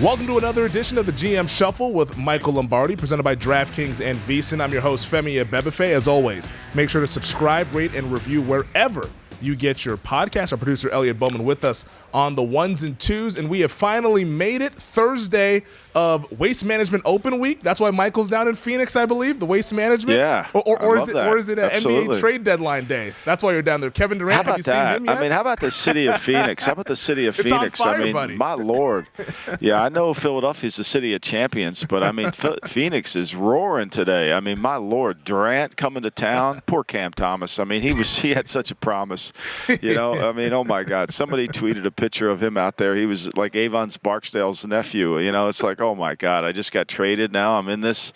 Welcome to another edition of the GM Shuffle with Michael Lombardi, presented by DraftKings and VSiN. I'm your host, Femi Abebefe. As always, make sure to subscribe, rate, and review wherever you get your podcast. Our producer, Elliot Bowman, with us on the ones and twos, and we have finally made it. Thursday of Waste Management Open Week. That's why Michael's down in Phoenix, I believe, the Waste Management. Yeah, or is it an Absolutely. NBA trade deadline day? That's why you're down there. Kevin Durant, have you seen him yet? I mean, how about the city of Phoenix? How about the city of Phoenix? On fire, I mean, buddy. My Lord. Yeah, I know Philadelphia's the city of champions, but I mean, Phoenix is roaring today. I mean, my Lord, Durant coming to town. Poor Cam Thomas. I mean, he had such a promise. You know, I mean, oh my God. Somebody tweeted a picture of him out there. He was like Avon Barksdale's nephew. You know, it's like, oh my God, I just got traded. Now I'm in this.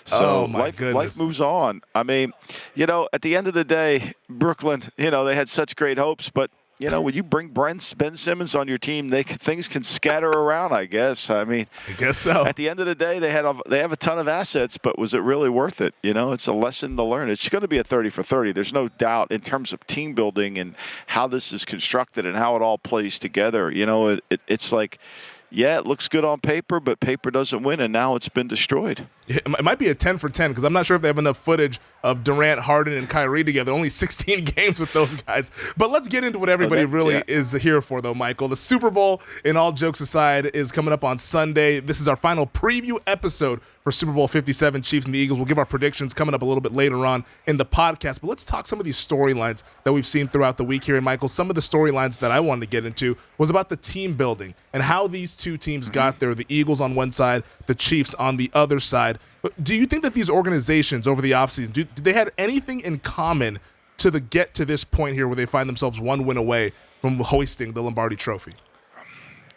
So life moves on. I mean, you know, at the end of the day, Brooklyn, you know, they had such great hopes, but you know, when you bring Ben Simmons on your team, things can scatter around, I guess. I mean, I guess so. At the end of the day, they have a ton of assets, but was it really worth it? You know, it's a lesson to learn. It's going to be a 30 for 30. There's no doubt in terms of team building and how this is constructed and how it all plays together. You know, it's like, yeah, it looks good on paper, but paper doesn't win, and now it's been destroyed. It might be a 10 for 10 because I'm not sure if they have enough footage of Durant, Harden, and Kyrie together. Only 16 games with those guys. But let's get into what everybody is here for, though, Michael. The Super Bowl, in all jokes aside, is coming up on Sunday. This is our final preview episode for Super Bowl 57, Chiefs and the Eagles. We'll give our predictions coming up a little bit later on in the podcast. But let's talk some of these storylines that we've seen throughout the week here. And, Michael, some of the storylines that I wanted to get into was about the team building and how these two teams got there, the Eagles on one side, the Chiefs on the other side. Do you think that these organizations over the offseason, do they have anything in common to get to this point here where they find themselves one win away from hoisting the Lombardi trophy?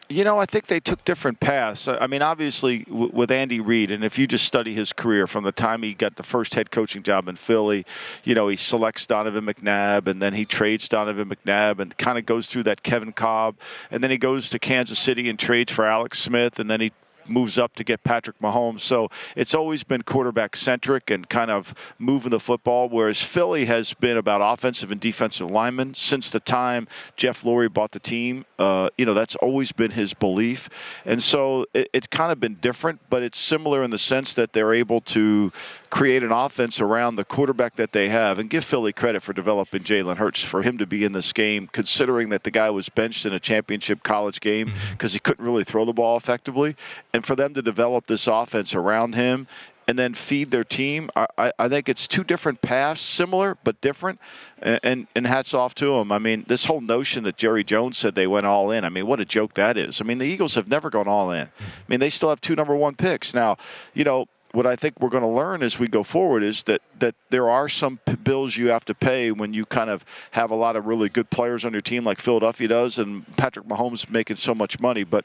You know, I think they took different paths. I mean, obviously, with Andy Reid, and if you just study his career from the time he got the first head coaching job in Philly, you know, he selects Donovan McNabb, and then he trades Donovan McNabb and kind of goes through that Kevin Cobb, and then he goes to Kansas City and trades for Alex Smith, and then he moves up to get Patrick Mahomes. So it's always been quarterback-centric and kind of moving the football, whereas Philly has been about offensive and defensive linemen since the time Jeff Lurie bought the team. You know, that's always been his belief. And so it's kind of been different, but it's similar in the sense that they're able to create an offense around the quarterback that they have, and give Philly credit for developing Jalen Hurts, for him to be in this game, considering that the guy was benched in a championship college game because he couldn't really throw the ball effectively. And for them to develop this offense around him and then feed their team, I think it's two different paths, similar but different, and hats off to them. I mean, this whole notion that Jerry Jones said they went all in, I mean, what a joke that is. I mean, the Eagles have never gone all in. I mean, they still have 2 number 1 picks. Now, you know, what I think we're going to learn as we go forward is that there are some bills you have to pay when you kind of have a lot of really good players on your team like Philadelphia does, and Patrick Mahomes making so much money. But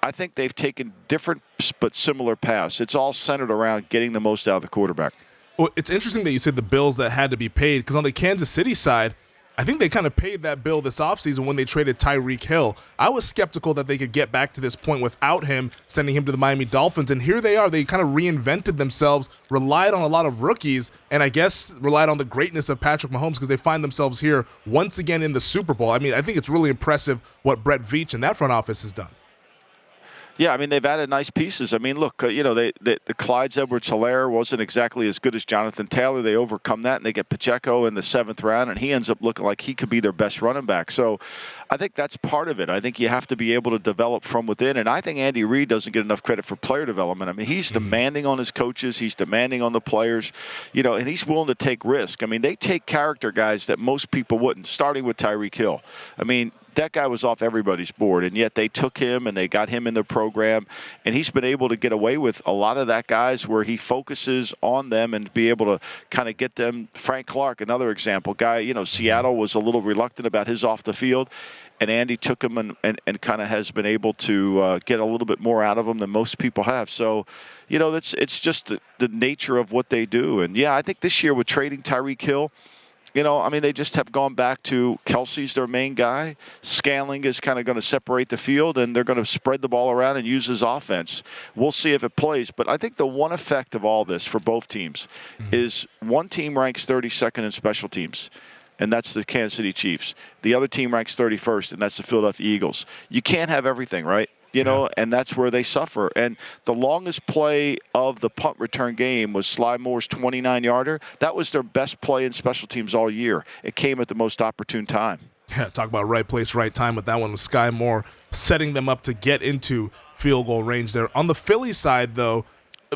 I think they've taken different but similar paths. It's all centered around getting the most out of the quarterback. Well, it's interesting that you said the bills that had to be paid, because on the Kansas City side, I think they kind of paid that bill this offseason when they traded Tyreek Hill. I was skeptical that they could get back to this point without him, sending him to the Miami Dolphins. And here they are. They kind of reinvented themselves, relied on a lot of rookies, and I guess relied on the greatness of Patrick Mahomes because they find themselves here once again in the Super Bowl. I mean, I think it's really impressive what Brett Veach and that front office has done. Yeah, I mean, they've added nice pieces. I mean, look, you know, the Clyde Edwards-Helaire wasn't exactly as good as Jonathan Taylor. They overcome that, and they get Pacheco in the 7th round, and he ends up looking like he could be their best running back. So I think that's part of it. I think you have to be able to develop from within, and I think Andy Reid doesn't get enough credit for player development. I mean, he's demanding on his coaches. He's demanding on the players, you know, and he's willing to take risk. I mean, they take character guys that most people wouldn't, starting with Tyreek Hill. I mean, that guy was off everybody's board, and yet they took him and they got him in their program, and he's been able to get away with a lot of that guys where he focuses on them and be able to kind of get them. Frank Clark, another example, guy, you know, Seattle was a little reluctant about his off the field, and Andy took him and kind of has been able to get a little bit more out of him than most people have. So, you know, it's just the nature of what they do. And, yeah, I think this year with trading Tyreek Hill, you know, I mean, they just have gone back to Kelsey's their main guy. Scanling is kind of going to separate the field, and they're going to spread the ball around and use his offense. We'll see if it plays. But I think the one effect of all this for both teams is one team ranks 32nd in special teams, and that's the Kansas City Chiefs. The other team ranks 31st, and that's the Philadelphia Eagles. You can't have everything, right? and that's where they suffer. And the longest play of the punt return game was Sly Moore's 29-yarder. That was their best play in special teams all year. It came at the most opportune time. Yeah, talk about right place, right time with that one with Sky Moore setting them up to get into field goal range there. On the Philly side, though,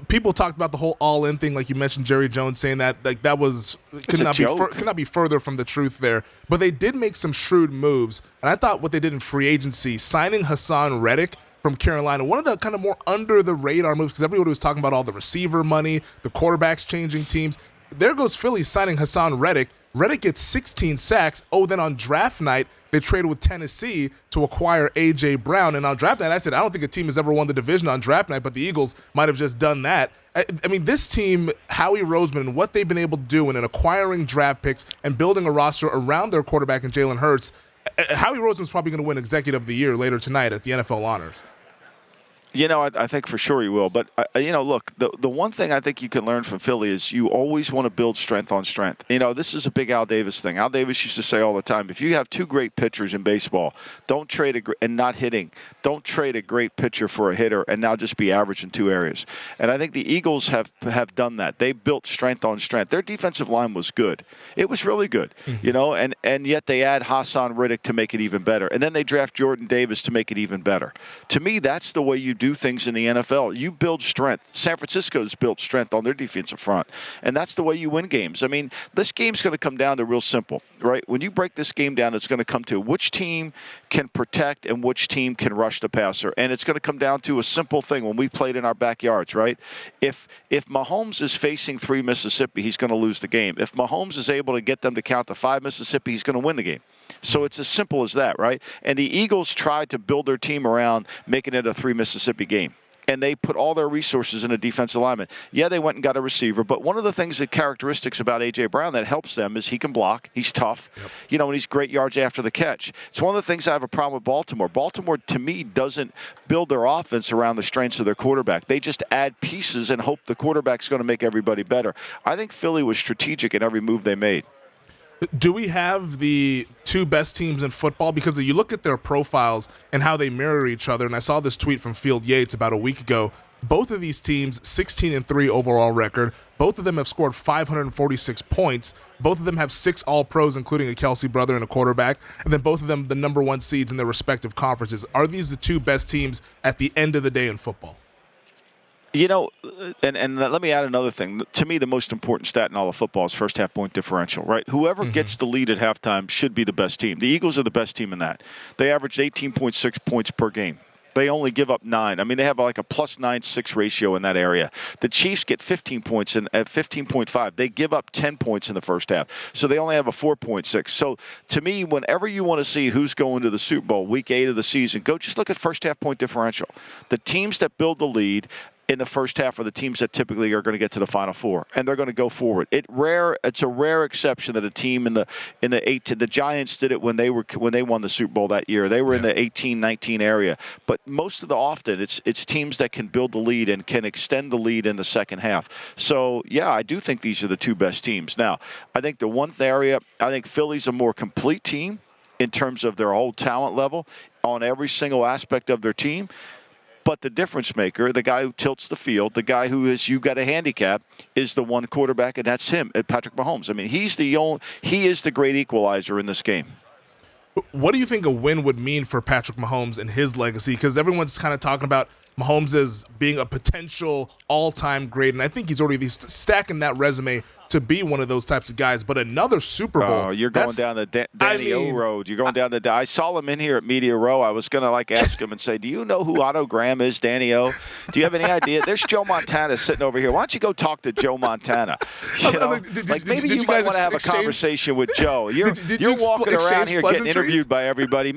people talked about the whole all-in thing, like you mentioned, Jerry Jones saying that like that could not be further from the truth there. But they did make some shrewd moves, and I thought what they did in free agency, signing Hassan Reddick from Carolina, one of the kind of more under the radar moves, because everybody was talking about all the receiver money, the quarterbacks changing teams. There goes Philly signing Hassan Reddick. Reddick gets 16 sacks. Oh, then on draft night, they traded with Tennessee to acquire A.J. Brown. And on draft night, I said, I don't think a team has ever won the division on draft night, but the Eagles might have just done that. I mean, this team, Howie Roseman, and what they've been able to do in acquiring draft picks and building a roster around their quarterback in Jalen Hurts, Howie Roseman's probably going to win Executive of the Year later tonight at the NFL Honors. I think for sure he will. But, look, the one thing I think you can learn from Philly is you always want to build strength on strength. This is a big Al Davis thing. Al Davis used to say all the time, if you have two great pitchers in baseball, don't trade and not hitting, don't trade a great pitcher for a hitter and now just be average in two areas. And I think the Eagles have done that. They built strength on strength. Their defensive line was good. It was really good, and yet they add Hassan Reddick to make it even better. And then they draft Jordan Davis to make it even better. To me, that's the way you do things in the NFL. You build strength. San Francisco's built strength on their defensive front, and that's the way you win games. I mean, this game's going to come down to real simple, right? When you break this game down, it's going to come to which team can protect and which team can rush the passer, and it's going to come down to a simple thing when we played in our backyards, right? If Mahomes is facing 3 Mississippi, he's going to lose the game. If Mahomes is able to get them to count to 5 Mississippi, he's going to win the game. So it's as simple as that, right? And the Eagles tried to build their team around making it a 3 Mississippi game. And they put all their resources in a defensive lineman. Yeah, they went and got a receiver, but one of the things that characteristics about A.J. Brown that helps them is he can block, he's tough, and he's great yards after the catch. It's one of the things I have a problem with Baltimore. Baltimore, to me, doesn't build their offense around the strengths of their quarterback. They just add pieces and hope the quarterback's going to make everybody better. I think Philly was strategic in every move they made. Do we have the two best teams in football? Because you look at their profiles and how they mirror each other, and I saw this tweet from Field Yates about a week ago. Both of these teams, 16-3 overall record. Both of them have scored 546 points. Both of them have 6 All-Pros, including a Kelsey brother and a quarterback. And then both of them the number 1 seeds in their respective conferences. Are these the two best teams at the end of the day in football? And let me add another thing. To me, the most important stat in all of football is first half point differential, right? Whoever gets the lead at halftime should be the best team. The Eagles are the best team in that. They averaged 18.6 points per game. They only give up 9. I mean, they have like a plus 9-6 ratio in that area. The Chiefs get 15 points at 15.5. They give up 10 points in the first half. So they only have a 4.6. So to me, whenever you want to see who's going to the Super Bowl, week 8 of the season, go just look at first half point differential. The teams that build the lead in the first half are the teams that typically are going to get to the Final Four, and they're going to go forward. It's a rare exception that a team in the Giants did it when they won the Super Bowl that year. They were in the 18-19 area, but most of the often it's teams that can build the lead and can extend the lead in the second half. So yeah, I do think these are the two best teams. Now, I think the one area, I think Philly's a more complete team in terms of their whole talent level on every single aspect of their team. But the difference maker, the guy who tilts the field, the guy who is you got a handicap, is the one quarterback, and that's him, Patrick Mahomes. I mean, he is the great equalizer in this game. What do you think a win would mean for Patrick Mahomes and his legacy? Because everyone's kind of talking about Mahomes as being a potential all-time great, and I think he's already stacking that resume to be one of those types of guys. But another Super Bowl. Oh, you're going down the Danny O road. You're going down the. I saw him in here at Media Row. I was going to ask him and say, "Do you know who Otto Graham is, Danny O? Do you have any idea?" There's Joe Montana sitting over here. Why don't you go talk to Joe Montana? Maybe you might want to have a conversation with Joe. You're walking around here getting interviewed by everybody.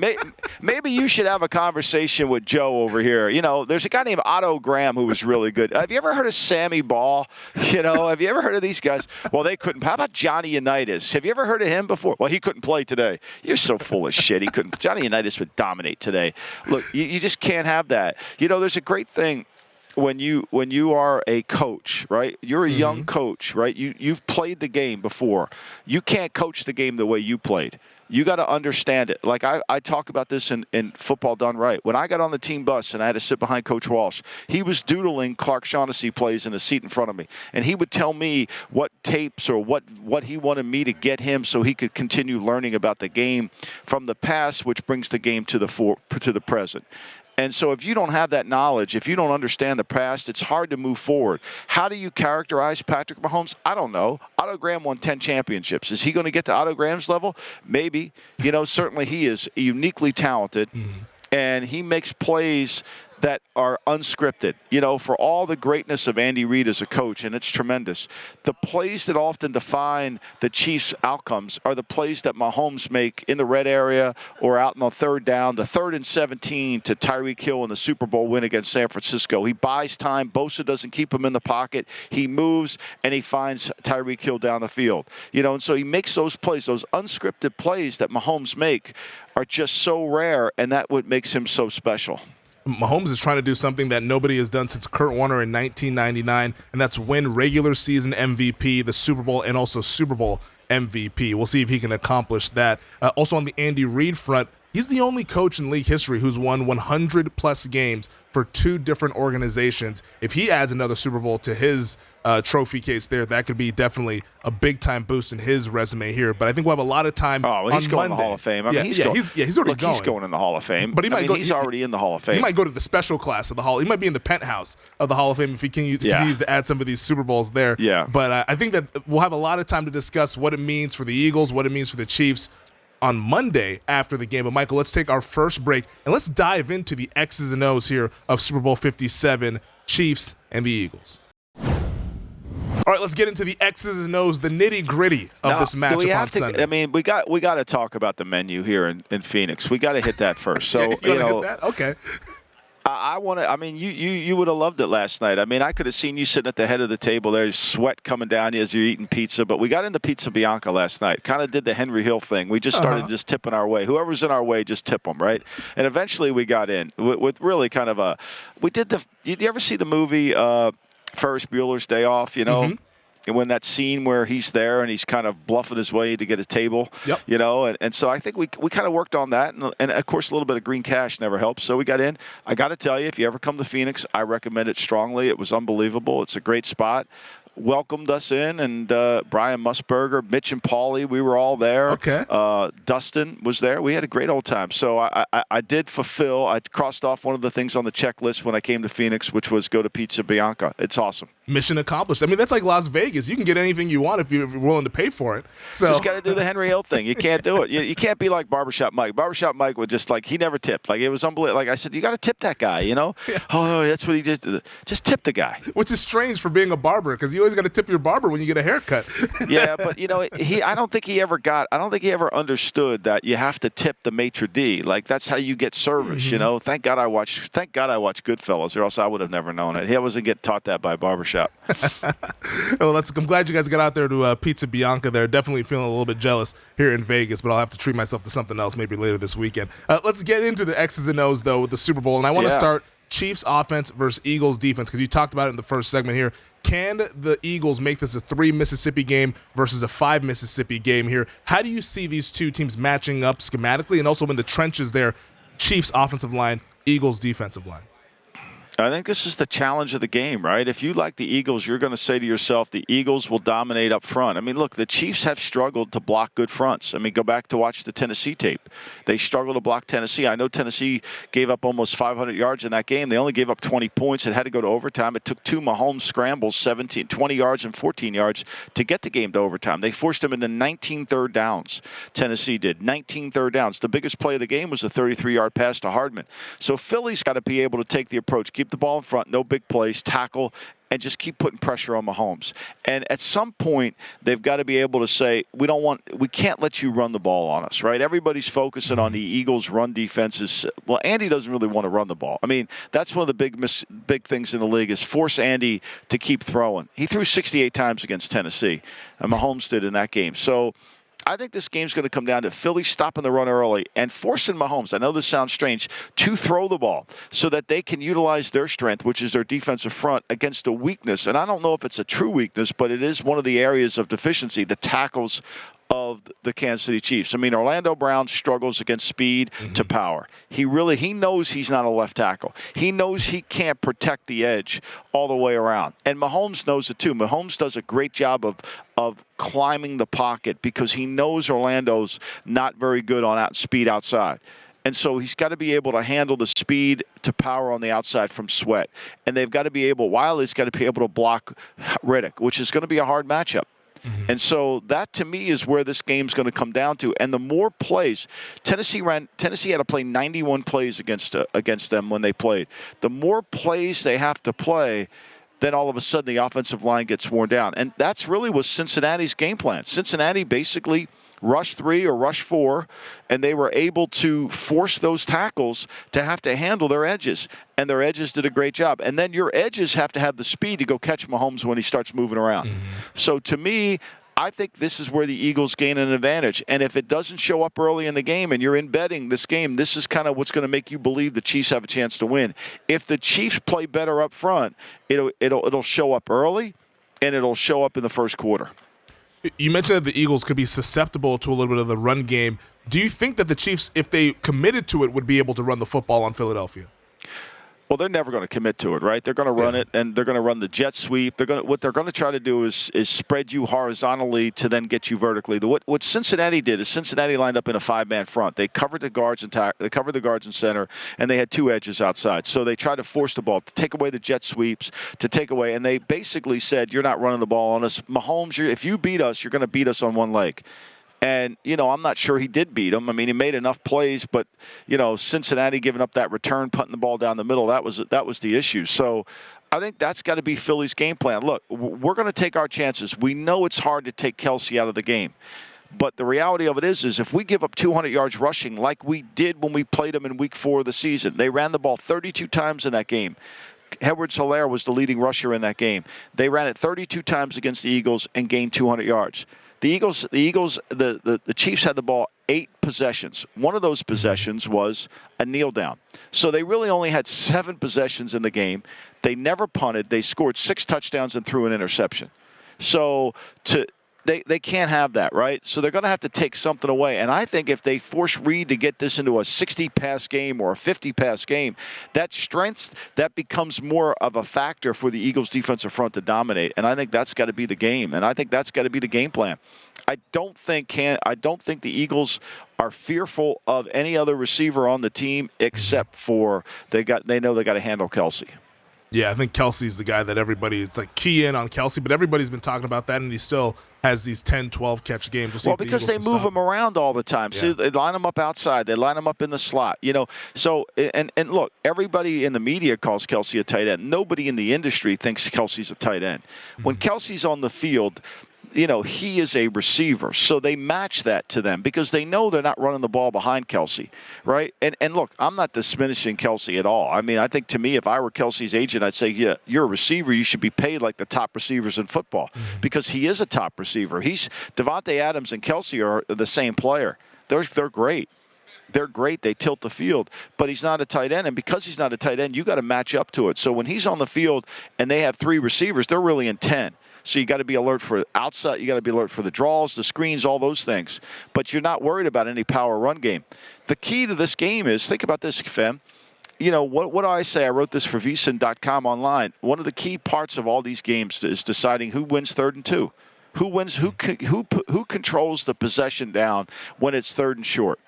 Maybe you should have a conversation with Joe over here. There's a guy named Otto Graham who was really good. Have you ever heard of Sammy Ball? Have you ever heard of these guys? Well, they couldn't. How about Johnny Unitas? Have you ever heard of him before? Well, he couldn't play today. You're so full of shit. He couldn't. Johnny Unitas would dominate today. Look, you just can't have that. There's a great thing when you are a coach, right? You're a young coach, right? You've played the game before. You can't coach the game the way you played. You got to understand it. Like I talk about this in Football Done Right. When I got on the team bus and I had to sit behind Coach Walsh, he was doodling Clark Shaughnessy plays in the seat in front of me. And he would tell me what tapes or what he wanted me to get him so he could continue learning about the game from the past, which brings the game to the present. And so if you don't have that knowledge, if you don't understand the past, it's hard to move forward. How do you characterize Patrick Mahomes? I don't know. Otto Graham won 10 championships. Is he going to get to Otto Graham's level? Maybe. Certainly he is uniquely talented, and he makes plays that are unscripted. For all the greatness of Andy Reid as a coach, and it's tremendous, the plays that often define the Chiefs' outcomes are the plays that Mahomes make in the red area or out in the third down, the 3rd and 17 to Tyreek Hill in the Super Bowl win against San Francisco. He buys time. Bosa doesn't keep him in the pocket. He moves, and he finds Tyreek Hill down the field. And so he makes those plays, those unscripted plays that Mahomes make are just so rare, and that's what makes him so special. Mahomes is trying to do something that nobody has done since Kurt Warner in 1999, and that's win regular season MVP, the Super Bowl, and also Super Bowl MVP. We'll see if he can accomplish that. Also on the Andy Reid front, he's the only coach in league history who's won 100-plus games for 2 different organizations. If he adds another Super Bowl to his trophy case there, that could be definitely a big-time boost in his resume here. But I think we'll have a lot of time on Monday. He's going in the Hall of Fame. He's already going. He's going in the Hall of Fame. But he's already in the Hall of Fame. He might go to the special class of the Hall. He might be in the penthouse of the Hall of Fame if he continues to add some of these Super Bowls there. Yeah. But I think that we'll have a lot of time to discuss what it means for the Eagles, what it means for the Chiefs on Monday after the game. But Michael, let's take our first break and let's dive into the X's and O's here of Super Bowl 57, Chiefs and the Eagles. All right, let's get into the X's and O's, the nitty-gritty of this matchup on Sunday. I mean, we got to talk about the menu here in Phoenix. We got to hit that first. So hit that? Okay. I want to. I mean, you would have loved it last night. I mean, I could have seen you sitting at the head of the table there, sweat coming down you as you're eating pizza. But we got into Pizza Bianca last night. Kind of did the Henry Hill thing. We just started just tipping our way. Whoever's in our way, just tip them, right? And eventually we got in with really kind of a. We did the. Did you ever see the movie Ferris Bueller's Day Off? And when that scene where he's there and he's kind of bluffing his way to get a table, and so I think we kind of worked on that. And, of course, a little bit of green cash never helps. So we got in. I got to tell you, if you ever come to Phoenix, I recommend it strongly. It was unbelievable. It's a great spot. Welcomed us in, and Brian Musburger, Mitch and Paulie, we were all there. Okay. Dustin was there. We had a great old time. So I did fulfill. I crossed off one of the things on the checklist when I came to Phoenix, which was go to Pizza Bianca. It's awesome. Mission accomplished. I mean, that's like Las Vegas. You can get anything you want if you're willing to pay for it. So you just got to do the Henry Hill thing. You can't do it. You can't be like Barbershop Mike. Barbershop Mike would just he never tipped. Like, it was unbelievable. Like I said, you got to tip that guy, Yeah. Oh, that's what he did. Just tip the guy. Which is strange for being a barber, because you always got to tip your barber when you get a haircut. Yeah, but I don't think he ever understood that you have to tip the maitre d'. Like, that's how you get service. Thank God I watched Goodfellas, or else I would have never known it. He wasn't getting taught that by Barbershop. Well, I'm glad you guys got out there to Pizza Bianca there. Definitely feeling a little bit jealous here in Vegas, but I'll have to treat myself to something else maybe later this weekend. Let's get into the X's and O's, though, with the Super Bowl. And I want to start Chiefs offense versus Eagles defense, because you talked about it in the first segment here. Can the Eagles make this a 3 Mississippi game versus a 5 Mississippi game here? How do you see these two teams matching up schematically, and also in the trenches there, Chiefs offensive line, Eagles defensive line? I think this is the challenge of the game, right? If you like the Eagles, you're going to say to yourself, the Eagles will dominate up front. I mean, look, the Chiefs have struggled to block good fronts. I mean, go back to watch the Tennessee tape. They struggled to block Tennessee. I know Tennessee gave up almost 500 yards in that game. They only gave up 20 points. It had to go to overtime. It took 2 Mahomes scrambles, 20 yards and 14 yards, to get the game to overtime. They forced them into 19 third downs. Tennessee did. 19 third downs. The biggest play of the game was a 33-yard pass to Hardman. So Philly's got to be able to take the approach, keep the ball in front, no big plays, tackle, and just keep putting pressure on Mahomes. And at some point, they've got to be able to say, we can't let you run the ball on us, right? Everybody's focusing on the Eagles' run defenses. Well, Andy doesn't really want to run the ball. I mean, that's one of the big things in the league, is force Andy to keep throwing. He threw 68 times against Tennessee, and Mahomes did in that game. So I think this game's going to come down to Philly stopping the run early and forcing Mahomes, I know this sounds strange, to throw the ball so that they can utilize their strength, which is their defensive front, against a weakness. And I don't know if it's a true weakness, but it is one of the areas of deficiency, the tackles of the Kansas City Chiefs. I mean, Orlando Brown struggles against speed to power. He knows he's not a left tackle. He knows he can't protect the edge all the way around. And Mahomes knows it too. Mahomes does a great job of climbing the pocket because he knows Orlando's not very good on speed outside. And so he's got to be able to handle the speed to power on the outside from Sweat. And they've got to be able, Wiley's got to be able to block Riddick, which is going to be a hard matchup. And so that, to me, is where this game's going to come down to. And the more plays, Tennessee had to play 91 plays against them when they played. The more plays they have to play, then all of a sudden the offensive line gets worn down. And that's really was Cincinnati's game plan. Cincinnati basically rush 3 or rush 4, and they were able to force those tackles to have to handle their edges. And their edges did a great job. And then your edges have to have the speed to go catch Mahomes when he starts moving around. So to me, I think this is where the Eagles gain an advantage. And if it doesn't show up early in the game and you're in betting this game, this is kind of what's going to make you believe the Chiefs have a chance to win. If the Chiefs play better up front, it'll show up early, and it'll show up in the first quarter. You mentioned that the Eagles could be susceptible to a little bit of the run game. Do you think that the Chiefs, if they committed to it, would be able to run the football on Philadelphia? Well, they're never going to commit to it, right? They're going to run it, and they're going to run the jet sweep. What they're going to try to do is spread you horizontally to then get you vertically. What Cincinnati did is Cincinnati lined up in a 5-man front. They covered the guards in center, and they had 2 edges outside. So they tried to force the ball, to take away the jet sweeps, and they basically said, "You're not running the ball on us, Mahomes. If you beat us, you're going to beat us on one leg." And, I'm not sure he did beat him. I mean, he made enough plays, but, Cincinnati giving up that return, putting the ball down the middle, that was the issue. So I think that's got to be Philly's game plan. Look, we're going to take our chances. We know it's hard to take Kelce out of the game. But the reality of it is if we give up 200 yards rushing like we did when we played them in week 4 of the season, they ran the ball 32 times in that game. Edwards-Helaire was the leading rusher in that game. They ran it 32 times against the Eagles and gained 200 yards. The Chiefs had the ball 8 possessions. One of those possessions was a kneel down. So they really only had 7 possessions in the game. They never punted. They scored 6 touchdowns and threw an interception. So they can't have that, right? So they're going to have to take something away. And I think if they force Reed to get this into a 60-pass game or a 50-pass game, that strength, that becomes more of a factor for the Eagles' defensive front to dominate. And I think that's got to be the game. And I think that's got to be the game plan. I don't think the Eagles are fearful of any other receiver on the team except for they know they got to handle Kelce. Yeah, I think Kelce's the guy that it's like key in on Kelce, but everybody's been talking about that, and he still has these 10, 12 catch games. Well, because they move him around all the time. Yeah. See, they line him up outside. They line him up in the slot. So, and look, everybody in the media calls Kelce a tight end. Nobody in the industry thinks Kelce's a tight end. When Kelce's on the field, he is a receiver. So they match that to them because they know they're not running the ball behind Kelce, right? And look, I'm not diminishing Kelce at all. I mean, I think to me, if I were Kelce's agent, I'd say, yeah, you're a receiver. You should be paid like the top receivers in football because he is a top receiver. Devontae Adams and Kelce are the same player. They're great. They're great. They tilt the field, but he's not a tight end. And because he's not a tight end, you got to match up to it. So when he's on the field and they have 3 receivers, they're really in 10. So you got to be alert for outside. You got to be alert for the draws, the screens, all those things. But you're not worried about any power run game. The key to this game is, think about this, Fem. What do I say? I wrote this for vsin.com online. One of the key parts of all these games is deciding who wins 3rd and 2. Who wins? Who controls the possession down when it's 3rd and short,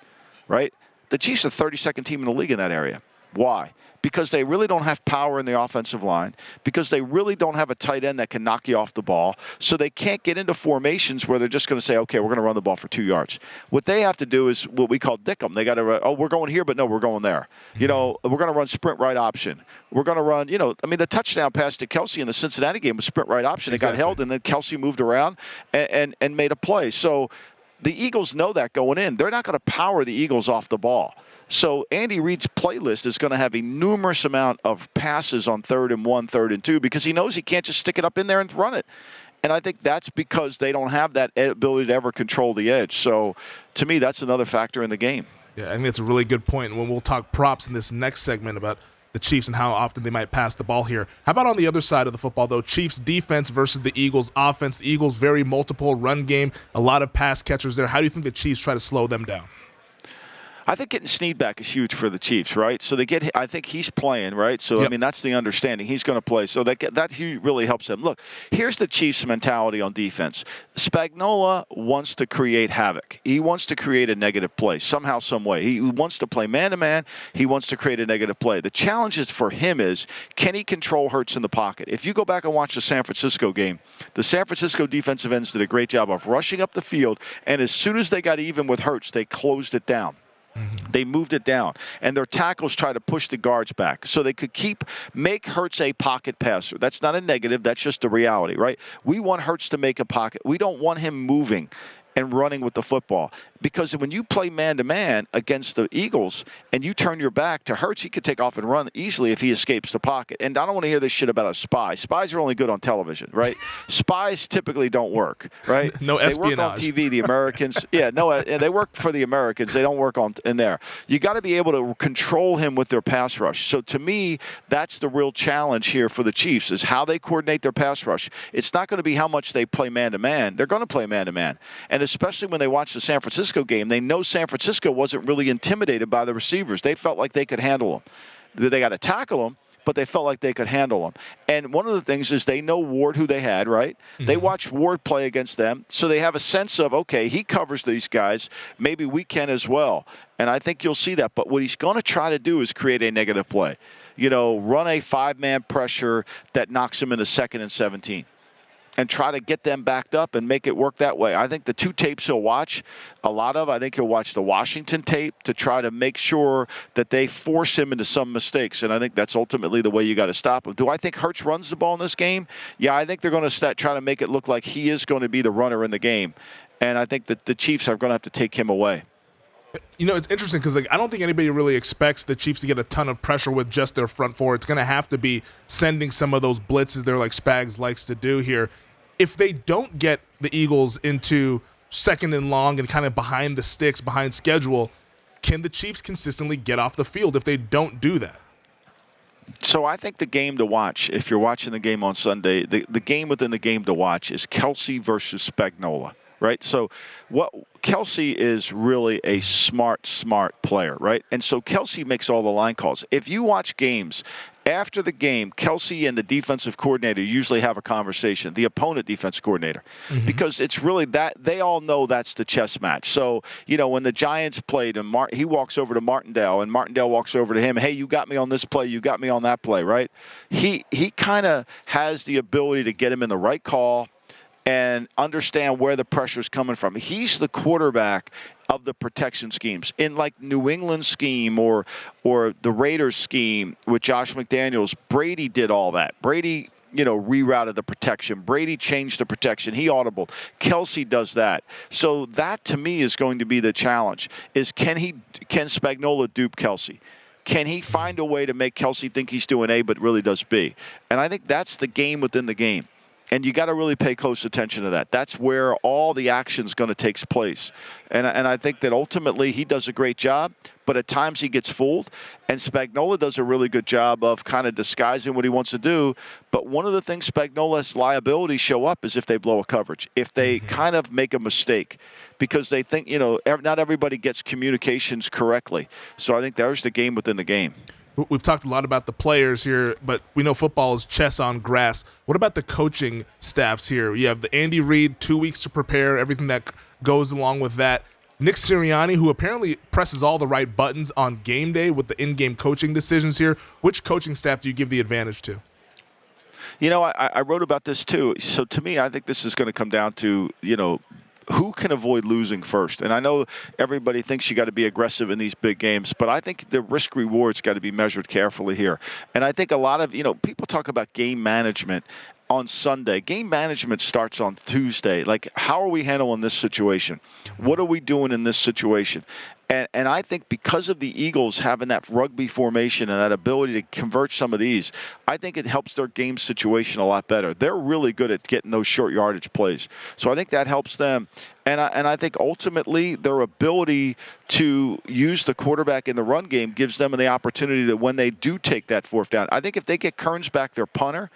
right? The Chiefs are the 32nd team in the league in that area. Why? Because they really don't have power in the offensive line, because they really don't have a tight end that can knock you off the ball, so they can't get into formations where they're just going to say, okay, we're going to run the ball for 2 yards. What they have to do is what we call dick them. They got to, we're going here, but no, we're going there. We're going to run sprint right option. We're going to run, the touchdown pass to Kelce in the Cincinnati game was sprint right option. It got held, and then Kelce moved around and made a play. So the Eagles know that going in. They're not going to power the Eagles off the ball. So Andy Reid's playlist is going to have a numerous amount of passes on 3rd and 1, 3rd and 2, because he knows he can't just stick it up in there and run it. And I think that's because they don't have that ability to ever control the edge. So to me, that's another factor in the game. Yeah, I think that's a really good point. And when we'll talk props in this next segment about the Chiefs and how often they might pass the ball here. How about on the other side of the football, though? Chiefs defense versus the Eagles offense. The Eagles very multiple run game, a lot of pass catchers there. How do you think the Chiefs try to slow them down? I think getting Snead back is huge for the Chiefs, right? So I think he's playing, right? So, yep. I mean, that's the understanding. He's going to play. So that really helps them. Look, here's the Chiefs' mentality on defense. Spagnuolo wants to create havoc. He wants to create a negative play somehow, some way. He wants to play man-to-man. He wants to create a negative play. The challenge for him is, can he control Hurts in the pocket? If you go back and watch the San Francisco game, the San Francisco defensive ends did a great job of rushing up the field, and as soon as they got even with Hurts, they closed it down. They moved it down, and their tackles try to push the guards back so they could make Hurts a pocket passer. That's not a negative. That's just the reality, right? We want Hurts to make a pocket. We don't want him moving and running with the football. Because when you play man-to-man against the Eagles and you turn your back to Hurts, he could take off and run easily if he escapes the pocket. And I don't want to hear this shit about a spy. Spies are only good on television, right? Spies typically don't work, right? No espionage. They work on TV, the Americans. Yeah, no, they work for the Americans. They don't work in there. You got to be able to control him with their pass rush. So to me, that's the real challenge here for the Chiefs is how they coordinate their pass rush. It's not going to be how much they play man-to-man. They're going to play man-to-man. And especially when they watch the San Francisco game, they know San Francisco wasn't really intimidated by the receivers. They felt like they could handle them. They got to tackle them, but they felt like they could handle them. And one of the things is they know Ward, who they had, right? Mm-hmm. They watched Ward play against them, so they have a sense of, okay, he covers these guys. Maybe we can as well. And I think you'll see that. But what he's going to try to do is create a negative play. Run a five-man pressure that knocks him into 2nd and 17. And try to get them backed up and make it work that way. I think the two tapes he'll watch, I think he'll watch the Washington tape to try to make sure that they force him into some mistakes. And I think that's ultimately the way you got to stop him. Do I think Hurts runs the ball in this game? Yeah, I think they're going to try to make it look like he is going to be the runner in the game. And I think that the Chiefs are going to have to take him away. It's interesting because I don't think anybody really expects the Chiefs to get a ton of pressure with just their front four. It's going to have to be sending some of those blitzes there like Spags likes to do here. If they don't get the Eagles into 2nd and long and kind of behind the sticks, behind schedule, can the Chiefs consistently get off the field if they don't do that? So I think the game to watch, if you're watching the game on Sunday, the game within the game to watch is Kelce versus Spagnuolo, right? So Kelce is really a smart player, right? And so Kelce makes all the line calls. If you watch games, after the game, Kelce and the defensive coordinator usually have a conversation, the opponent defensive coordinator, because it's really that they all know that's the chess match. So, when the Giants played and he walks over to Martindale and Martindale walks over to him, hey, you got me on this play, you got me on that play, right? He kind of has the ability to get him in the right call and understand where the pressure is coming from. He's the quarterback of the protection schemes. In like New England scheme or the Raiders scheme with Josh McDaniels, Brady did all that. Brady, rerouted the protection. Brady changed the protection. He audibled. Kelce does that. So that to me is going to be the challenge is can Spagnuolo dupe Kelce? Can he find a way to make Kelce think he's doing A but really does B? And I think that's the game within the game. And you got to really pay close attention to that. That's where all the action's going to take place. And I think that ultimately he does a great job, but at times he gets fooled. And Spagnuolo does a really good job of kind of disguising what he wants to do. But one of the things Spagnuolo's liabilities show up is if they blow a coverage, if they kind of make a mistake, because they think, not everybody gets communications correctly. So I think there's the game within the game. We've talked a lot about the players here, but we know football is chess on grass. What about the coaching staffs here? You have the Andy Reid, 2 weeks to prepare, everything that goes along with that. Nick Sirianni, who apparently presses all the right buttons on game day with the in-game coaching decisions here. Which coaching staff do you give the advantage to? I wrote about this too. So to me, I think this is going to come down to, who can avoid losing first? And I know everybody thinks you got to be aggressive in these big games, but I think the risk reward's got to be measured carefully here. And I think a lot of, people talk about game management on Sunday. Game management starts on Tuesday. Like, how are we handling this situation? What are we doing in this situation? And I think because of the Eagles having that rugby formation and that ability to convert some of these, I think it helps their game situation a lot better. They're really good at getting those short yardage plays. So I think that helps them. And I think ultimately their ability to use the quarterback in the run game gives them the opportunity to, when they do take that fourth down, I think if they get Kearns back, their punter,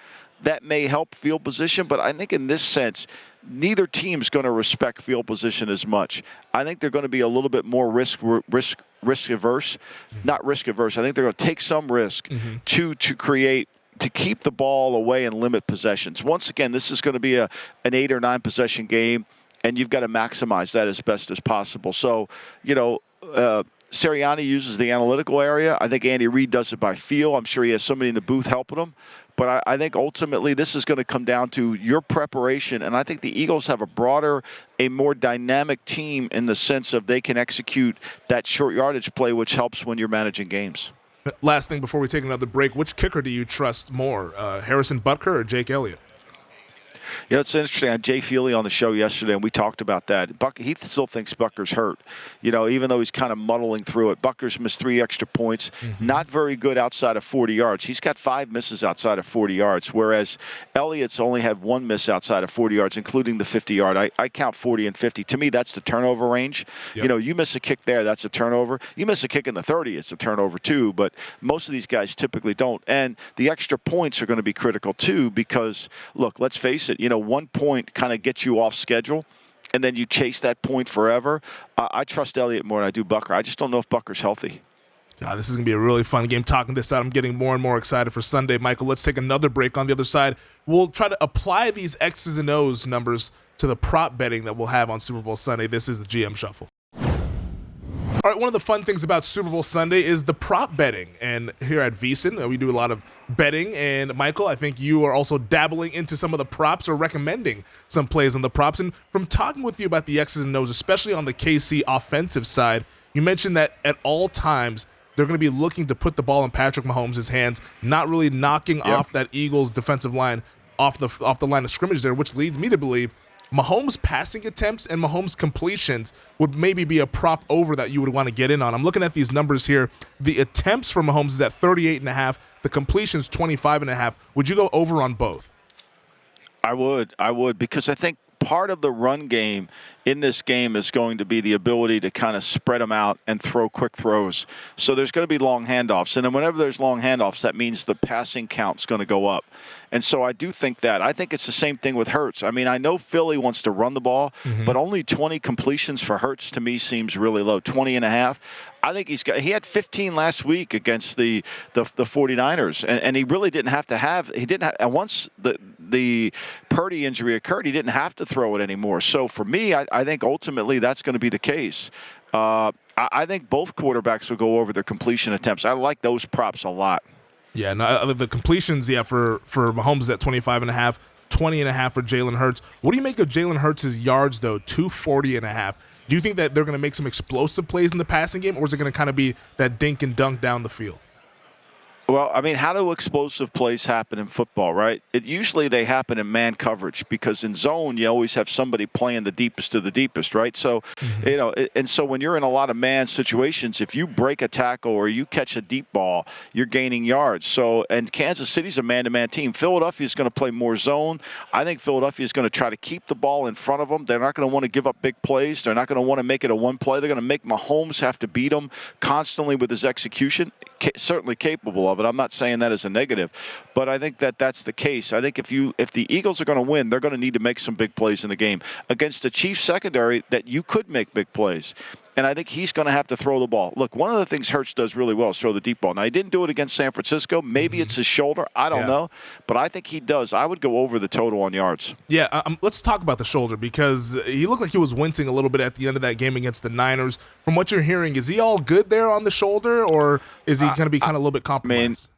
that may help field position. But I think in this sense, neither team's going to respect field position as much. I think they're going to be a little bit more risk averse, not risk averse. I think they're going to take some risk to keep the ball away and limit possessions. Once again, this is going to be an 8 or 9 possession game, and you've got to maximize that as best as possible. So, Sirianni uses the analytical area. I think Andy Reid does it by feel. I'm sure he has somebody in the booth helping him. But I think ultimately this is going to come down to your preparation. And I think the Eagles have a more dynamic team in the sense of they can execute that short yardage play, which helps when you're managing games. Last thing before we take another break, which kicker do you trust more, Harrison Butker or Jake Elliott? It's interesting. I had Jay Feely on the show yesterday, and we talked about that. He still thinks Butker's hurt, even though he's kind of muddling through it. Butker's missed 3 extra points, not very good outside of 40 yards. He's got 5 misses outside of 40 yards, whereas Elliott's only had 1 miss outside of 40 yards, including the 50-yard. I count 40 and 50. To me, that's the turnover range. Yep. You miss a kick there, that's a turnover. You miss a kick in the 30, it's a turnover too, but most of these guys typically don't. And the extra points are going to be critical too because, look, let's face it, 1 point kind of gets you off schedule, and then you chase that point forever. I trust Elliott more than I do Butker. I just don't know if Butker's healthy. This is going to be a really fun game. Talking this out, I'm getting more and more excited for Sunday. Michael, let's take another break. On the other side, we'll try to apply these X's and O's numbers to the prop betting that we'll have on Super Bowl Sunday. This is the GM Shuffle. All right, one of the fun things about Super Bowl Sunday is the prop betting. And here at VSiN, we do a lot of betting. And Michael, I think you are also dabbling into some of the props or recommending some plays on the props. And from talking with you about the X's and O's, especially on the KC offensive side, you mentioned that at all times they're going to be looking to put the ball in Patrick Mahomes' hands, not really knocking off that Eagles defensive line off the line of scrimmage there, which leads me to believe Mahomes' passing attempts and Mahomes' completions would maybe be a prop over that you would want to get in on. I'm looking at these numbers here. The attempts for Mahomes is at 38.5. The completions 25.5. Would you go over on both? I would, because I think part of the run game in this game is going to be the ability to kind of spread them out and throw quick throws. So there's going to be long handoffs. And then whenever there's long handoffs, that means the passing count's going to go up. And so I do think that. I think it's the same thing with Hurts. I mean, I know Philly wants to run the ball, but only 20 completions for Hurts to me seems really low. 20.5. I think he had 15 last week against the 49ers, and he really didn't have to have. And once the Purdy injury occurred, he didn't have to throw it anymore. So for me, I think ultimately that's going to be the case. I think both quarterbacks will go over their completion attempts. I like those props a lot. Yeah, no, the completions, for Mahomes is at 25.5, 20.5 for Jalen Hurts. What do you make of Jalen Hurts' yards, though, 240.5? Do you think that they're going to make some explosive plays in the passing game, or is it going to kind of be that dink and dunk down the field? Well, I mean, how do explosive plays happen in football, right? Usually they happen in man coverage because in zone you always have somebody playing the deepest of the deepest, right? So, and so when you're in a lot of man situations, if you break a tackle or you catch a deep ball, you're gaining yards. So, and Kansas City's a man-to-man team. Philadelphia's going to play more zone. I think Philadelphia's going to try to keep the ball in front of them. They're not going to want to give up big plays. They're not going to want to make it a one play. They're going to make Mahomes have to beat them constantly with his execution. Certainly capable of it. I'm not saying that as a negative, but I think that's the case. I think if the Eagles are going to win, they're going to need to make some big plays in the game against the Chiefs secondary that you could make big plays. And I think he's going to have to throw the ball. Look, one of the things Hurts does really well is throw the deep ball. Now, he didn't do it against San Francisco. Maybe it's his shoulder. I don't know. But I think he does. I would go over the total on yards. Yeah, let's talk about the shoulder because he looked like he was wincing a little bit at the end of that game against the Niners. From what you're hearing, is he all good there on the shoulder, or is he going to be kind of a little bit compromised?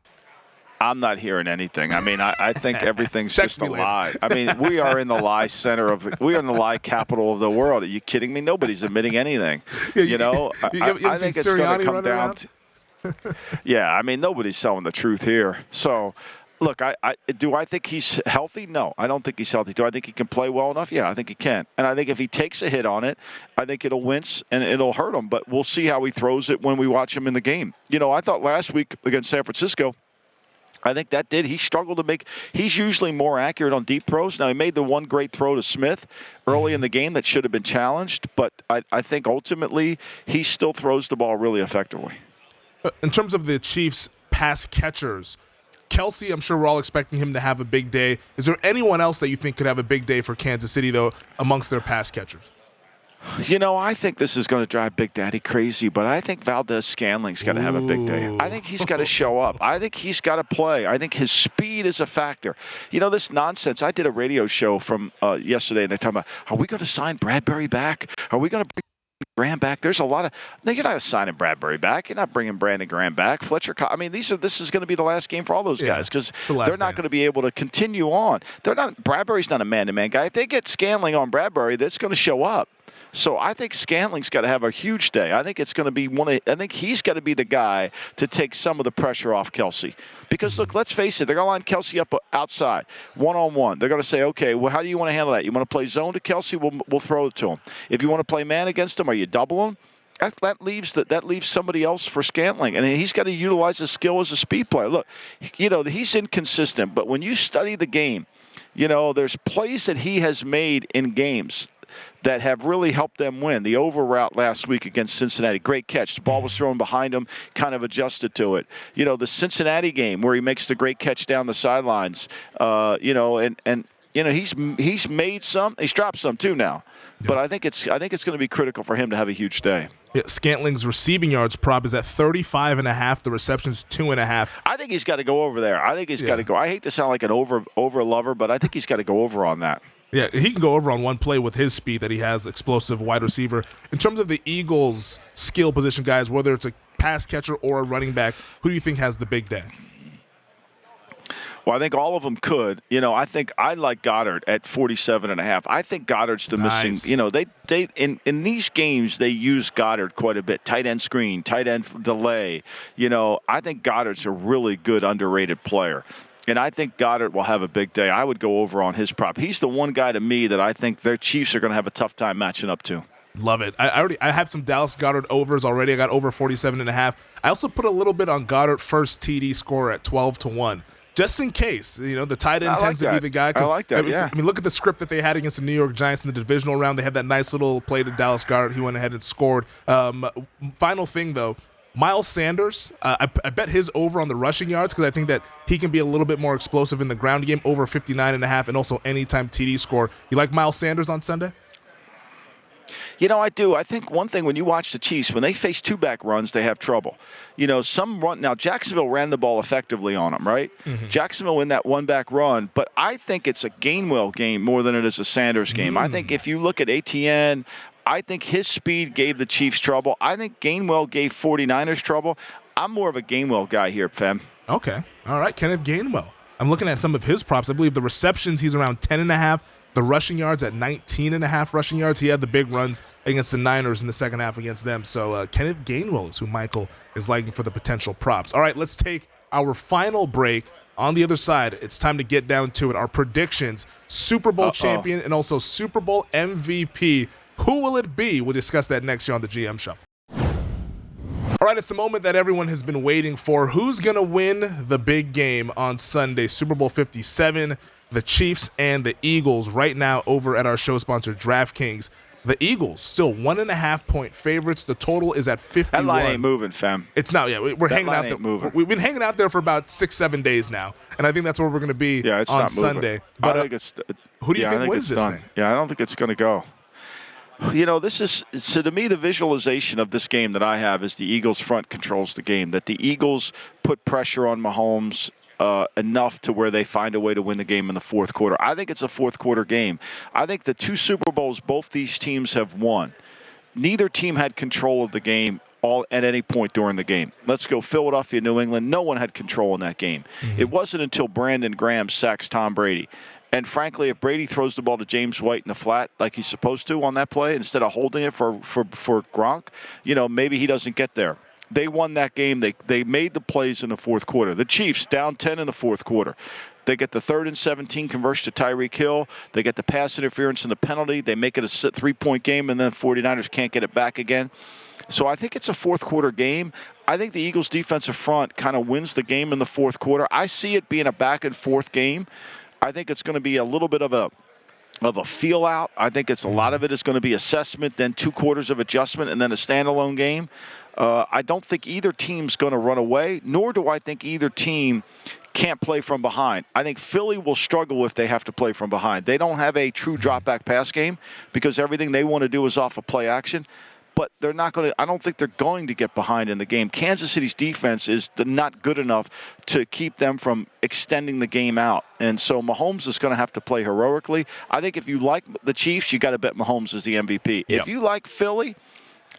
I'm not hearing anything. I mean, I think everything's just a lie. I mean, we are in the lie center we are in the lie capital of the world. Are you kidding me? Nobody's admitting anything. You I think it's going to come down to. Yeah, I mean, nobody's telling the truth here. So, Look, do I think he's healthy? No, I don't think he's healthy. Do I think he can play well enough? Yeah, I think he can. And I think if he takes a hit on it, I think it'll wince and it'll hurt him. But we'll see how he throws it when we watch him in the game. I thought last week against San Francisco, I think that did. He struggled to make – he's usually more accurate on deep throws. Now, he made the one great throw to Smith early in the game that should have been challenged. But I think ultimately he still throws the ball really effectively. In terms of the Chiefs' pass catchers – Kelsey, I'm sure we're all expecting him to have a big day. Is there anyone else that you think could have a big day for Kansas City, though, amongst their pass catchers? I think this is going to drive Big Daddy crazy, but I think Valdez-Scanling's got to have a big day. I think he's got to show up. I think he's got to play. I think his speed is a factor. This nonsense. I did a radio show from yesterday, and they're talking about, are we going to sign Bradbury back? Are we going to bring Graham back? There's a lot of. No, you're not signing Bradbury back. You're not bringing Brandon Graham back. Fletcher. This is going to be the last game for all those guys because they're not going to be able to continue on. They're not. Bradbury's not a man-to-man guy. If they get Scanling on Bradbury, that's going to show up. So I think Scanling's got to have a huge day. I think it's going to be I think he's got to be the guy to take some of the pressure off Kelsey. Because, look, let's face it, they're going to line Kelsey up outside, one-on-one. They're going to say, okay, well, how do you want to handle that? You want to play zone to Kelsey? We'll throw it to him. If you want to play man against him, are you double him? That leaves somebody else for Scantling, and he's got to utilize his skill as a speed player. Look, he's inconsistent, but when you study the game, there's plays that he has made in games that have really helped them win. The over route last week against Cincinnati, great catch. The ball was thrown behind him, kind of adjusted to it. The Cincinnati game where he makes the great catch down the sidelines. He's made some. He's dropped some too now. Yeah. But I think it's going to be critical for him to have a huge day. Yeah, Scantling's receiving yards prop is at 35.5. The reception's 2.5. I think he's got to go over there. I think he's got to go. I hate to sound like an over lover, but I think he's got to go over on that. Yeah, he can go over on one play with his speed that he has, explosive wide receiver. In terms of the Eagles' skill position guys, whether it's a pass catcher or a running back, who do you think has the big day? Well, I think all of them could. I think I like Goddard at 47.5. I think Goddard's the missing. They in these games they use Goddard quite a bit. Tight end screen, tight end delay. I think Goddard's a really good underrated player. And I think Goddard will have a big day. I would go over on his prop. He's the one guy to me that I think their Chiefs are going to have a tough time matching up to. Love it. I have some Dallas Goddard overs already. I got over 47.5. I also put a little bit on Goddard first TD score at 12-1. Just in case, the tight end tends to be the guy. I like that, yeah. I mean, look at the script that they had against the New York Giants in the divisional round. They had that nice little play to Dallas Goedert. He went ahead and scored. Final thing, though, Miles Sanders, I bet his over on the rushing yards because I think that he can be a little bit more explosive in the ground game, over 59.5, and also anytime TD score. You like Miles Sanders on Sunday? I do. I think one thing when you watch the Chiefs, when they face two-back runs, they have trouble. Some run. Now, Jacksonville ran the ball effectively on them, right? Mm-hmm. Jacksonville in that one-back run, but I think it's a Gainwell game more than it is a Sanders game. I think if you look at ATN, I think his speed gave the Chiefs trouble. I think Gainwell gave 49ers trouble. I'm more of a Gainwell guy here, Fem. Okay. All right, Kenneth Gainwell. I'm looking at some of his props. I believe the receptions, he's around 10.5. The rushing yards at 19.5 rushing yards. He had the big runs against the Niners in the second half against them. So Kenneth Gainwell is who Michael is liking for the potential props. All right, let's take our final break. On the other side, it's time to get down to it. Our predictions, Super Bowl champion and also Super Bowl MVP. Who will it be? We'll discuss that next year on the GM Shuffle. All right, it's the moment that everyone has been waiting for. Who's going to win the big game on Sunday? Super Bowl 57, the Chiefs and the Eagles right now over at our show sponsor, DraftKings. The Eagles still 1.5-point favorites. The total is at 51. That line ain't moving, fam. It's not. Yeah, we're hanging out there. We've been hanging out there for about 6-7 days now, and I think that's where we're going to be on Sunday. But I think who do you think wins this thing? Yeah, I don't think it's going to go. This is, so to me, the visualization of this game that I have is the Eagles front controls the game, that the Eagles put pressure on Mahomes enough to where they find a way to win the game in the fourth quarter. I think it's a fourth quarter game. I think the two Super Bowls both these teams have won. Neither team had control of the game at any point during the game. Let's go Philadelphia, New England. No one had control in that game. Mm-hmm. It wasn't until Brandon Graham sacks Tom Brady. And frankly, if Brady throws the ball to James White in the flat like he's supposed to on that play, instead of holding it for Gronk, maybe he doesn't get there. they won that game. They made the plays in the fourth quarter. The Chiefs down 10 in the fourth quarter. They get the 3rd and 17 conversion to Tyreek Hill. They get the pass interference and the penalty. They make it a 3-point game, and then 49ers can't get it back again. So I think it's a fourth quarter game. I think the Eagles' defensive front kind of wins the game in the fourth quarter. I see it being a back-and-forth game. I think it's going to be a little bit of a feel out. I think a lot of it is going to be assessment, then 2 quarters of adjustment, and then a standalone game. I don't think either team's going to run away, nor do I think either team can't play from behind. I think Philly will struggle if they have to play from behind. They don't have a true drop-back pass game because everything they want to do is off of play action. But they're not going to. I don't think they're going to get behind in the game. Kansas City's defense is not good enough to keep them from extending the game out. And so Mahomes is going to have to play heroically. I think if you like the Chiefs, you got to bet Mahomes as the MVP. Yep. If you like Philly,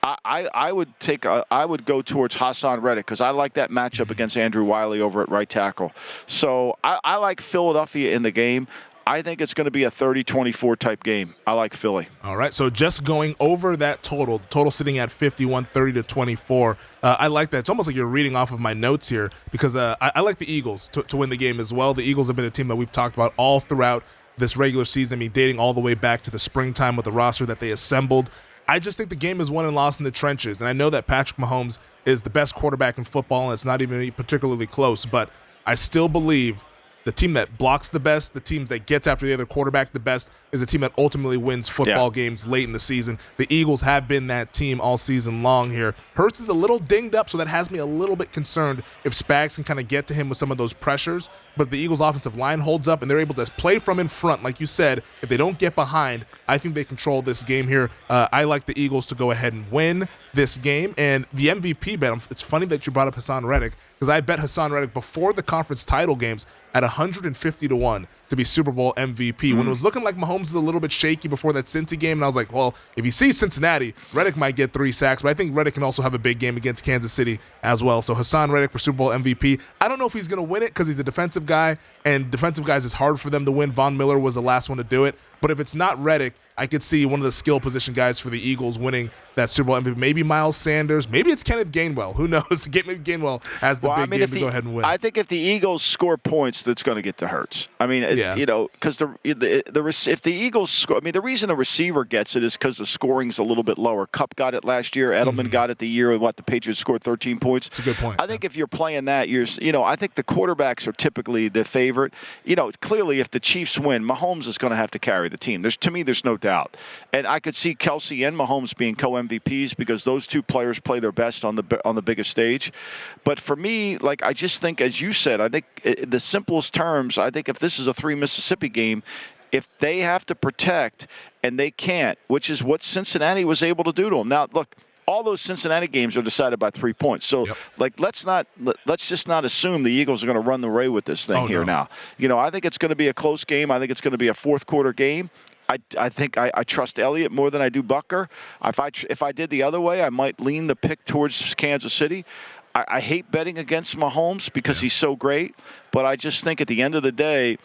I would go towards Hassan Reddick because I like that matchup against Andrew Wiley over at right tackle. So I like Philadelphia in the game. I think it's going to be a 30-24 type game. I like Philly. All right, so just going over that total sitting at 51, 30-24. I like that. It's almost like you're reading off of my notes here because I like the Eagles to win the game as well. The Eagles have been a team that we've talked about all throughout this regular season. I mean, dating all the way back to the springtime with the roster that they assembled. I just think the game is won and lost in the trenches. And I know that Patrick Mahomes is the best quarterback in football, and it's not even particularly close. But I still believe the team that blocks the best, the team that gets after the other quarterback the best, is a team that ultimately wins football games late in the season. The Eagles have been that team all season long here. Hurts is a little dinged up, so that has me a little bit concerned if Spags can kind of get to him with some of those pressures. But the Eagles' offensive line holds up, and they're able to play from in front. Like you said, if they don't get behind, I think they control this game here. I like the Eagles to go ahead and win this game. And the MVP bet, it's funny that you brought up Hassan Reddick, because I bet Hassan Reddick before the conference title games at 150-1 to be Super Bowl MVP. When it was looking like Mahomes was a little bit shaky before that Cincy game, and I was like, well, if he sees Cincinnati, Reddick might get 3 sacks, but I think Reddick can also have a big game against Kansas City as well. So Hassan Reddick for Super Bowl MVP. I don't know if he's going to win it because he's a defensive guy, and defensive guys is hard for them to win. Von Miller was the last one to do it. But if it's not Reddick, I could see one of the skill position guys for the Eagles winning that Super Bowl MVP. Maybe Miles Sanders. Maybe it's Kenneth Gainwell. Who knows? Maybe Gainwell has the big game to go ahead and win. I think if the Eagles score points, that's going to get to Hurts. I mean, because if the Eagles score, I mean, the reason a receiver gets it is because the scoring's a little bit lower. Kupp got it last year. Edelman got it the year the Patriots scored 13 points. That's a good point. I think if you're playing that, I think the quarterbacks are typically the favorite. Clearly, if the Chiefs win, Mahomes is going to have to carry the team. To me, there's no doubt. And I could see Kelsey and Mahomes being co-MVPs because those two players play their best on the biggest stage. But for me, I just think, as you said, I think the simplest terms, I think if this is a 3 Mississippi game, if they have to protect and they can't, which is what Cincinnati was able to do to them. Now, look, all those Cincinnati games are decided by 3 points. So, let's just not assume the Eagles are going to run the way with this thing now. I think it's going to be a close game. I think it's going to be a fourth quarter game. I think I trust Elliott more than I do Butker. If I did the other way, I might lean the pick towards Kansas City. I hate betting against Mahomes because he's so great, but I just think at the end of the day,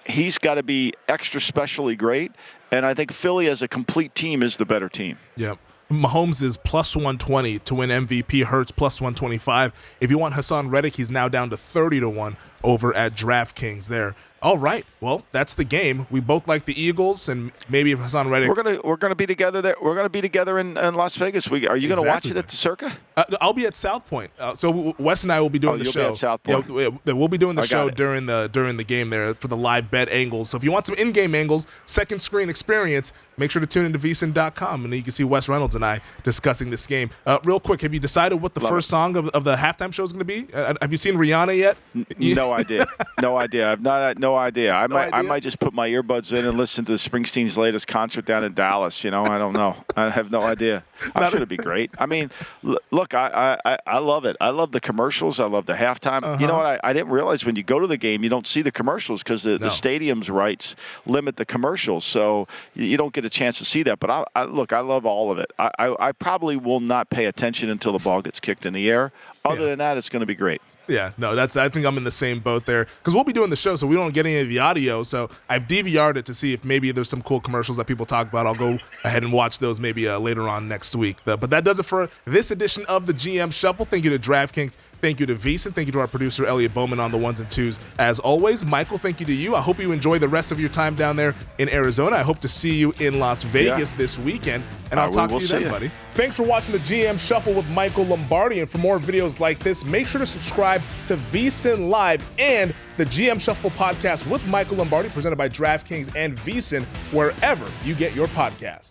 he's got to be extra specially great, and I think Philly as a complete team is the better team. Yep. Mahomes is plus 120 to win MVP. Hurts plus 125. If you want Hassan Reddick, he's now down to 30-1 over at DraftKings there. All right, well, that's the game. We both like the Eagles, and maybe if Hassan Reddick. We're gonna be together there. We're gonna be together in Las Vegas. Are you gonna watch it at the Circa? I'll be at South Point. So Wes and I will be doing the show. You'll be at South Point. We'll be doing the show during the game there for the live bet angles. So if you want some in-game angles, second screen experience, make sure to tune into vsin.com, and you can see Wes Reynolds and I discussing this game. Real quick, have you decided what the first song of the halftime show is going to be? Have you seen Rihanna yet? No idea. No idea. I've no idea. I might just put my earbuds in and listen to Springsteen's latest concert down in Dallas. I don't know. I have no idea. I'm sure it'd be great. I mean, look, I love it. I love the commercials. I love the halftime. You know what? I didn't realize when you go to the game, you don't see the commercials because the stadium's rights limit the commercials, so you don't get a chance to see that. But I love all of it. I probably will not pay attention until the ball gets kicked in the air. Other than that, it's going to be great. Yeah, no, I think I'm in the same boat there because we'll be doing the show, so we don't get any of the audio. So I've DVR'd it to see if maybe there's some cool commercials that people talk about. I'll go ahead and watch those maybe later on next week. But that does it for this edition of the GM Shuffle. Thank you to DraftKings. Thank you to VSiN. Thank you to our producer, Elliot Bowman, on the ones and twos. As always, Michael, thank you to you. I hope you enjoy the rest of your time down there in Arizona. I hope to see you in Las Vegas this weekend, and I'll talk to you then, buddy. Thanks for watching the GM Shuffle with Michael Lombardi, and for more videos like this, make sure to subscribe to VSiN Live and the GM Shuffle podcast with Michael Lombardi, presented by DraftKings and VSiN, wherever you get your podcasts.